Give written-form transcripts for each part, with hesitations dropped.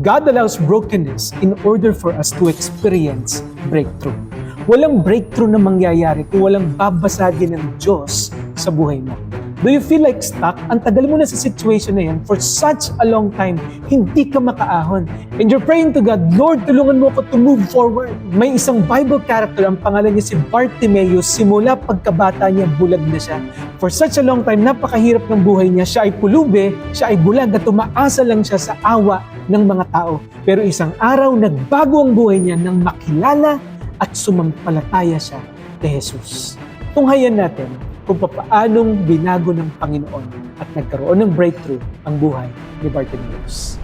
God allows brokenness in order for us to experience breakthrough. Walang breakthrough na mangyayari kung walang babasagin ng Diyos sa buhay mo. Do you feel like stuck? Ang tagal mo na sa situation na yan for such a long time, hindi ka makaahon. And you're praying to God, Lord, tulungan mo ako to move forward. May isang Bible character, ang pangalan niya si Bartimaeus. Simula pagkabata niya, bulag na siya. For such a long time, napakahirap ng buhay niya. Siya ay pulubi, siya ay bulag at umaasa lang siya sa awa ng mga tao. Pero isang araw, nagbago ang buhay niya nang makilala at sumampalataya siya kay Jesus. Tunghayan natin kung paanong binago ng Panginoon at nagkaroon ng breakthrough ang buhay ni Bartimaeus.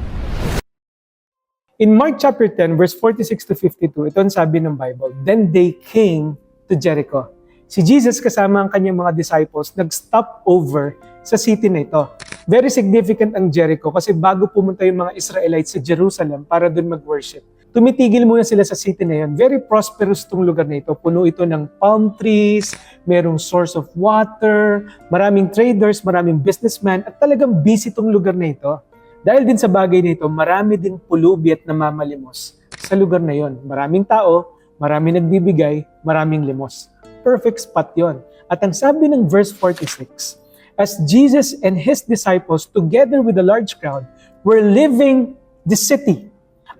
In Mark chapter 10, verse 46 to 52, ito ang sabi ng Bible, Then they came to Jericho. Si Jesus kasama ang kanyang mga disciples nag-stop over sa city na ito. Very significant ang Jericho kasi bago pumunta yung mga Israelites sa Jerusalem para doon mag-worship, tumitigil muna sila sa city na yun. Very prosperous itong lugar na ito. Puno ito ng palm trees, merong source of water, maraming traders, maraming businessmen, at talagang busy itong lugar na ito. Dahil din sa bagay na ito, marami din pulubi at namamalimos sa lugar na yon. Maraming tao, maraming nagbibigay, maraming limos. Perfect spot yon. At ang sabi ng verse 46, as Jesus and His disciples together with a large crowd were leaving the city,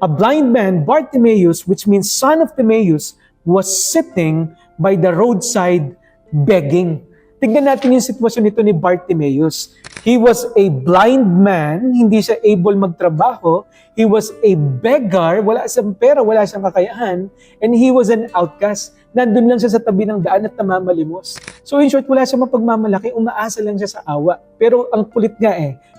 a blind man, Bartimaeus, which means son of Timaeus, was sitting by the roadside begging. Tignan natin yung sitwasyon nito ni Bartimaeus. He was a blind man, hindi siya able magtrabaho. He was a beggar, wala siyang pera, wala siyang kakayahan, and he was an outcast. Nandun lang siya sa tabi ng daan at namamalimos. So in short, wala siya mapagmamalaki, umaasa lang siya sa awa. Pero ang kulit nga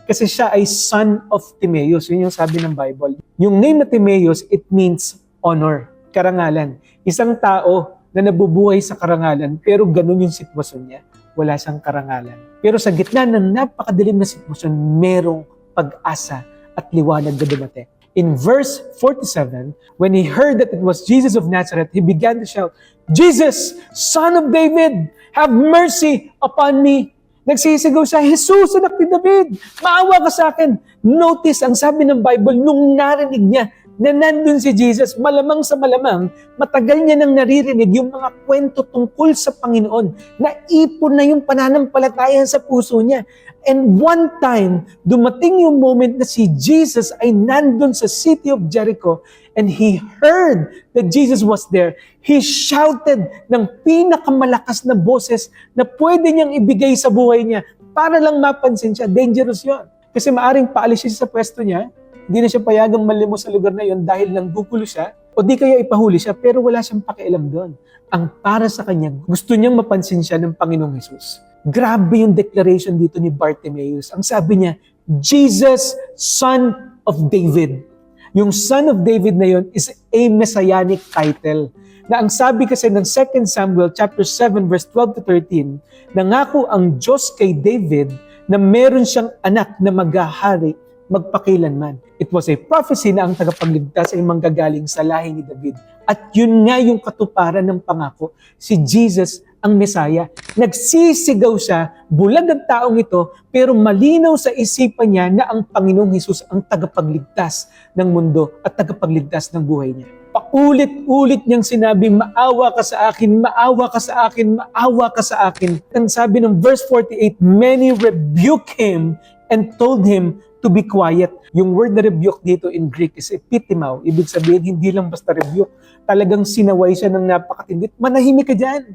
kasi siya ay son of Timaeus. Yun yung sabi ng Bible. Yung name na Timaeus, it means honor, karangalan. Isang tao na nabubuhay sa karangalan, pero ganun yung sitwasyon niya. Wala siyang karangalan. Pero sa gitna ng napakadilim na sitwasyon, merong pag-asa at liwanag na dumating. In verse 47, when he heard that it was Jesus of Nazareth, he began to shout, Jesus, Son of David, have mercy upon me. Nagsisigaw siya, Jesus, anak ni David, maawa ka sa akin. Notice, ang sabi ng Bible, nung narinig niya na nandun si Jesus, malamang sa malamang, matagal niya nang naririnig yung mga kwento tungkol sa Panginoon. Naipon na yung pananampalataya sa puso niya. And one time, dumating yung moment na si Jesus ay nandun sa city of Jericho and he heard that Jesus was there. He shouted ng pinakamalakas na boses na pwede niyang ibigay sa buhay niya para lang mapansin siya. Dangerous yon. Kasi maaring paalis siya sa pwesto niya, hindi na siya payagang malimos sa lugar na yon dahil lang gugulo siya, o di kaya ipahuli siya, pero wala siyang pakialam doon. Ang para sa kanya, gusto niyang mapansin siya ng Panginoong Jesus. Grabe yung declaration dito ni Bartimaeus. Ang sabi niya, Jesus, Son of David. Yung Son of David na yon is a messianic title. Na ang sabi kasi ng 2 Samuel chapter 7 verse 12 to 13, nangako ang Diyos kay David na meron siyang anak na maghahari magpakilanman. It was a prophecy na ang tagapagligtas ay manggagaling sa lahi ni David. At yun nga yung katuparan ng pangako, si Jesus ang Mesaya. Nagsisigaw siya, bulag ang taong ito, pero malinaw sa isipan niya na ang Panginoong Hesus ang tagapagligtas ng mundo at tagapagligtas ng buhay niya. Paulit-ulit niyang sinabi, maawa ka sa akin, maawa ka sa akin, maawa ka sa akin. Ang sabi ng verse 48, many rebuke him and told him to be quiet. Yung word na rebuke dito in Greek is epitimao. Ibig sabihin, hindi lang basta rebuke. Talagang sinaway siya ng napakatindi. Manahimik ka dyan.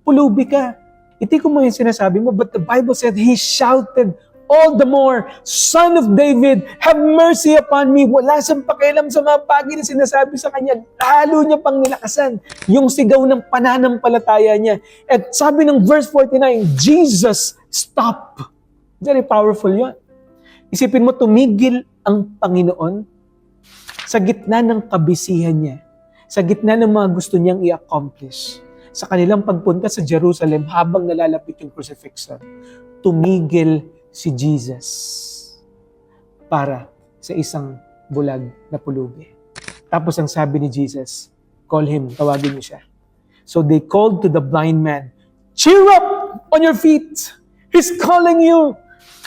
Pulubi ka. Iti ko mo yung sinasabi mo, but the Bible said, he shouted all the more, Son of David, have mercy upon me. Wala siyang pakialam sa mga bagay na sinasabi sa kanya. Lalo niya pang nilakasan yung sigaw ng pananampalataya niya. At sabi ng verse 49, Jesus, stop. Very powerful yun. Isipin mo, tumigil ang Panginoon sa gitna ng kabisihan niya, sa gitna ng mga gusto niyang i-accomplish. Sa kanilang pagpunta sa Jerusalem habang nalalapit yung crucifixion, tumigil si Jesus para sa isang bulag na pulubi. Tapos ang sabi ni Jesus, call him, tawagin niyo siya. So they called to the blind man, cheer up on your feet. He's calling you.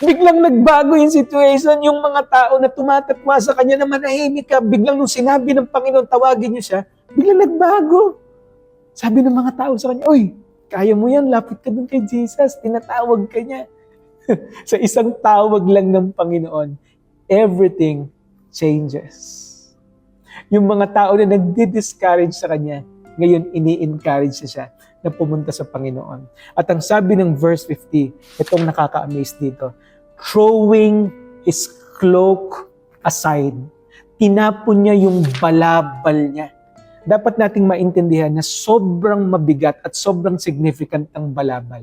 Biglang nagbago yung situation, yung mga tao na tumatatwa sa kanya na manahimik ka, biglang nung sinabi ng Panginoon, tawagin niyo siya, biglang nagbago. Sabi ng mga tao sa kanya, "Uy, kaya mo yan, lapit ka dun kay Jesus." Tinatawag ka niya. Sa isang tawag lang ng Panginoon, everything changes. Yung mga tao na nagdi-discourage sa kanya, ngayon ini-encourage siya na pumunta sa Panginoon. At ang sabi ng verse 50, itong nakaka-amaze dito, throwing his cloak aside, tinapon niya yung balabal niya. Dapat nating maintindihan na sobrang mabigat at sobrang significant ang balabal.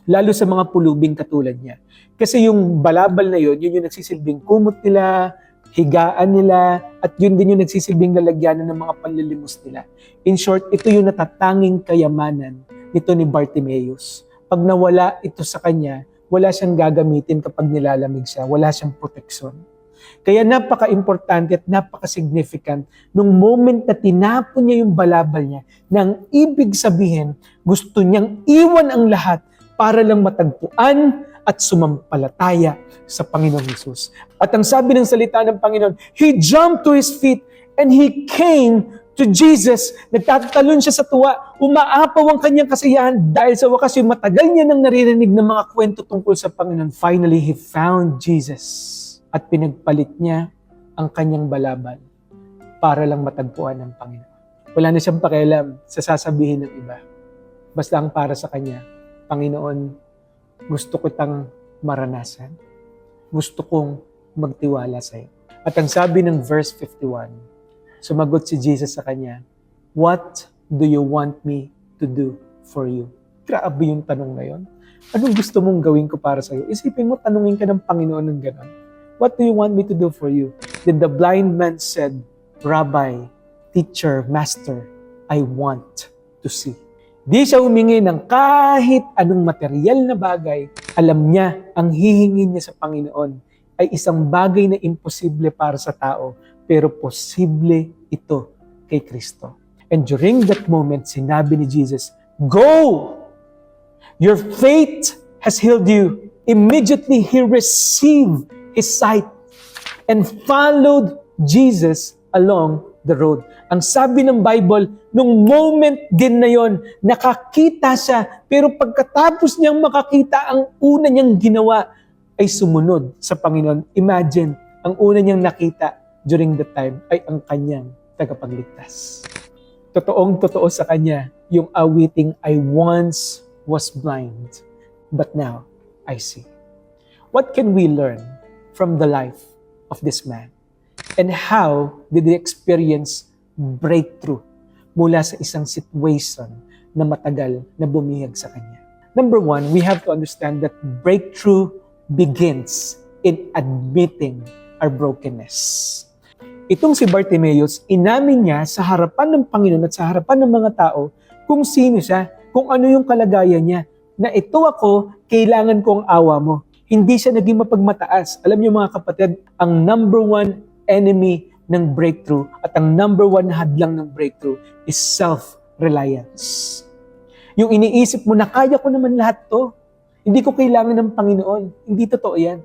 Lalo sa mga pulubing katulad niya. Kasi yung balabal na yun yung nagsisilbing kumot nila, higaan nila, at yun din yung nagsisilbing lalagyanan ng mga panlilimos nila. In short, ito yung natatanging kayamanan nito ni Bartimaeus. Pag nawala ito sa kanya, wala siyang gagamitin kapag nilalamig siya, wala siyang proteksyon. Kaya napaka-importante at napaka-significant nung moment na tinapon niya yung balabal niya, nang ibig sabihin, gusto niyang iwan ang lahat para lang matagpuan at sumampalataya sa Panginoon Jesus. At ang sabi ng salita ng Panginoon, he jumped to his feet and he came to Jesus. Nagtatalon siya sa tuwa, umaapaw ang kanyang kasiyahan dahil sa wakas yung matagal niya nang naririnig ng mga kwento tungkol sa Panginoon. Finally, he found Jesus at pinagpalit niya ang kanyang balabal para lang matagpuan ng Panginoon. Wala na siyang pakialam sa sasabihin ng iba. Basta ang para sa kanya, Panginoon, gusto ko tang maranasan. Gusto kong magtiwala sa iyo. At ang sabi ng verse 51, sumagot si Jesus sa kanya, "What do you want me to do for you?" Grabe yung tanong na yun. Anong gusto mong gawin ko para sa iyo? Isipin mo, tanungin ka ng Panginoon ng gano'n. What do you want me to do for you? Then the blind man said, "Rabbi, teacher, master, I want to see." Di siya humingi ng kahit anong material na bagay. Alam niya, ang hihingin niya sa Panginoon ay isang bagay na imposible para sa tao, pero posible ito kay Kristo. And during that moment, sinabi ni Jesus, "Go! Your faith has healed you." Immediately, he received his sight and followed Jesus along the road. Ang sabi ng Bible, nung moment din na yon, nakakita siya, pero pagkatapos niyang makakita, ang una niyang ginawa ay sumunod sa Panginoon. Imagine, ang una niyang nakita during the time ay ang kanyang tagapagligtas. Totoong-totoo sa kanya yung awiting, "I once was blind, but now I see." What can we learn from the life of this man? And how did he experience breakthrough mula sa isang situation na matagal na bumihag sa kanya? Number one, we have to understand that breakthrough begins in admitting our brokenness. Itong si Bartimaeus, inamin niya sa harapan ng Panginoon at sa harapan ng mga tao kung sino siya, kung ano yung kalagayan niya, na ito ako, kailangan ko ang awa mo. Hindi siya naging mapagmataas. Alam niyo mga kapatid, ang number one enemy ng breakthrough at ang number one hadlang ng breakthrough is self-reliance. Yung iniisip mo na kaya ko naman lahat to, hindi ko kailangan ng Panginoon. Hindi totoo yan.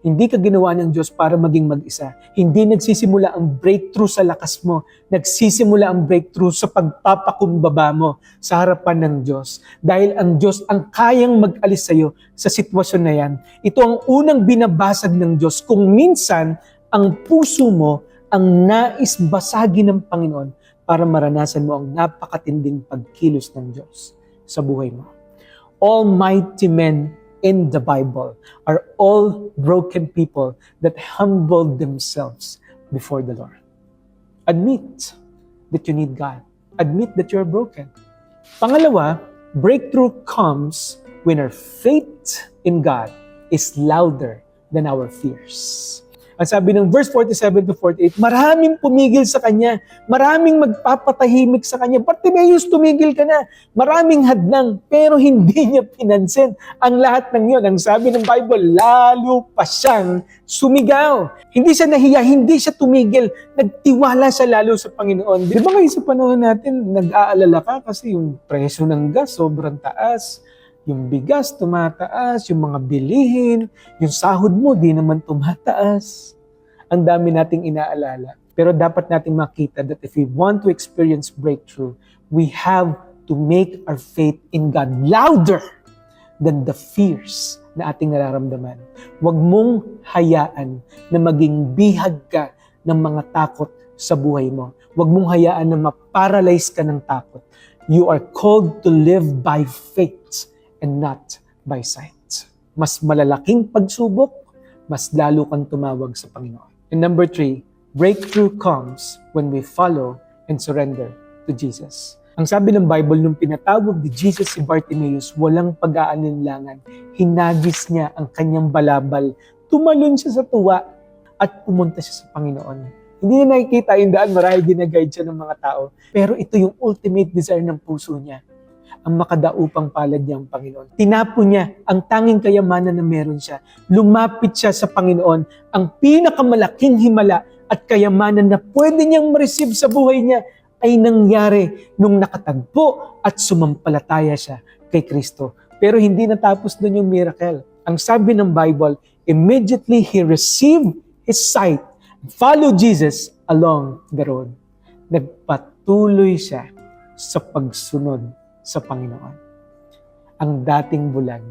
Hindi ka ginawa ng Diyos para maging mag-isa. Hindi nagsisimula ang breakthrough sa lakas mo. Nagsisimula ang breakthrough sa pagpapakumbaba mo sa harapan ng Diyos. Dahil ang Diyos ang kayang mag-alis sa iyo sa sitwasyon na yan. Ito ang unang binabasag ng Diyos. Kung minsan, ang puso mo ang nais basagin ng Panginoon para maranasan mo ang napakatinding pagkilos ng Diyos sa buhay mo. Almighty men in the Bible are all broken people that humbled themselves before the Lord. Admit that you need God. Admit that you're broken. Pangalawa, breakthrough comes when our faith in God is louder than our fears. Ang sabi ng verse 47 to 48, maraming pumigil sa kanya, maraming magpapatahimik sa kanya. Bartimaeus, tumigil ka na. Maraming hadlang, pero hindi niya pinansin ang lahat ng yun. Ang sabi ng Bible, lalo pa siyang sumigaw. Hindi siya nahiya, hindi siya tumigil. Nagtiwala siya lalo sa Panginoon. Di ba ngayon sa panahon natin, nag-aalala ka kasi yung presyo ng gas sobrang taas. Yung bigas tumataas, yung mga bilihin, yung sahod mo di naman tumataas. Ang dami nating inaalala. Pero dapat nating makita that if we want to experience breakthrough, we have to make our faith in God louder than the fears na ating nararamdaman. Huwag mong hayaan na maging bihag ka ng mga takot sa buhay mo. Huwag mong hayaan na ma-paralyze ka ng takot. You are called to live by faith and not by sight. Mas malalaking pagsubok, mas lalo kang tumawag sa Panginoon. And number 3, breakthrough comes when we follow and surrender to Jesus. Ang sabi ng Bible, nung pinatawag ni Jesus si Bartimaeus, walang pag-aalinlangan. Hinagis niya ang kanyang balabal. Tumalon siya sa tuwa at pumunta siya sa Panginoon. Hindi niya nakikita yung daan, marahil ginaguide siya ng mga tao. Pero ito yung ultimate desire ng puso niya, ang makadaupang palad niya ang Panginoon. Tinapon niya ang tanging kayamanan na meron siya. Lumapit siya sa Panginoon, ang pinakamalaking himala at kayamanan na pwede niyang ma-receive sa buhay niya ay nangyari nung nakatagpo at sumampalataya siya kay Kristo. Pero hindi natapos doon yung miracle. Ang sabi ng Bible, immediately he received his sight, followed Jesus along the road. Nagpatuloy siya sa pagsunod sa Panginoon. Ang dating bulag,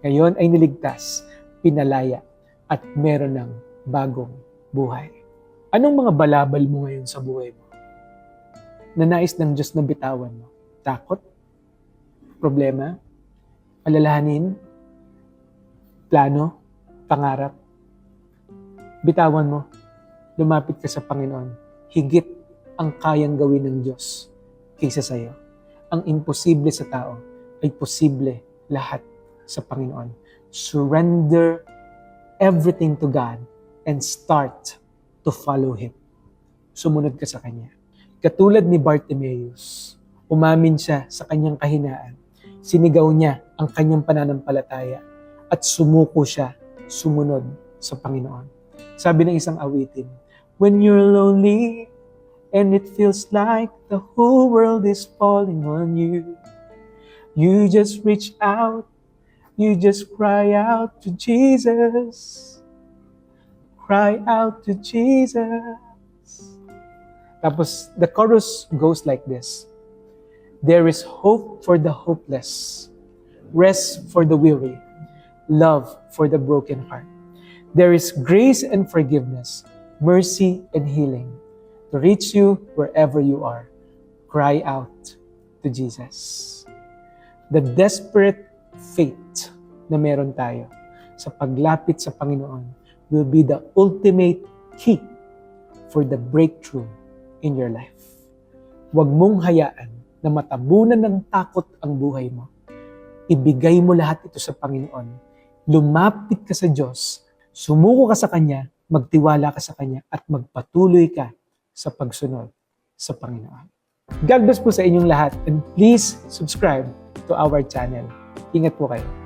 ngayon ay niligtas, pinalaya, at meron ng bagong buhay. Anong mga balabal mo ngayon sa buhay mo? Na nais ng Diyos na bitawan mo? Takot? Problema? Alalahanin? Plano? Pangarap? Bitawan mo. Lumapit ka sa Panginoon. Higit ang kayang gawin ng Diyos kaysa sa iyo. Ang imposible sa tao ay posible lahat sa Panginoon. Surrender everything to God and start to follow Him. Sumunod ka sa Kanya. Katulad ni Bartimaeus, umamin siya sa kanyang kahinaan. Sinigaw niya ang kanyang pananampalataya at sumuko siya, sumunod sa Panginoon. Sabi ng isang awitin, when you're lonely and it feels like the whole world is falling on you, you just reach out, you just cry out to Jesus. Cry out to Jesus. Tapos, the chorus goes like this. There is hope for the hopeless, rest for the weary, love for the broken heart. There is grace and forgiveness, mercy and healing to reach you wherever you are. Cry out to Jesus. The desperate faith na meron tayo sa paglapit sa Panginoon will be the ultimate key for the breakthrough in your life. Huwag mong hayaan na matabunan ng takot ang buhay mo. Ibigay mo lahat ito sa Panginoon. Lumapit ka sa Diyos, sumuko ka sa Kanya, magtiwala ka sa Kanya, at magpatuloy ka sa pagsunod sa Panginoon. God bless po sa inyong lahat, and please subscribe to our channel. Ingat po kayo.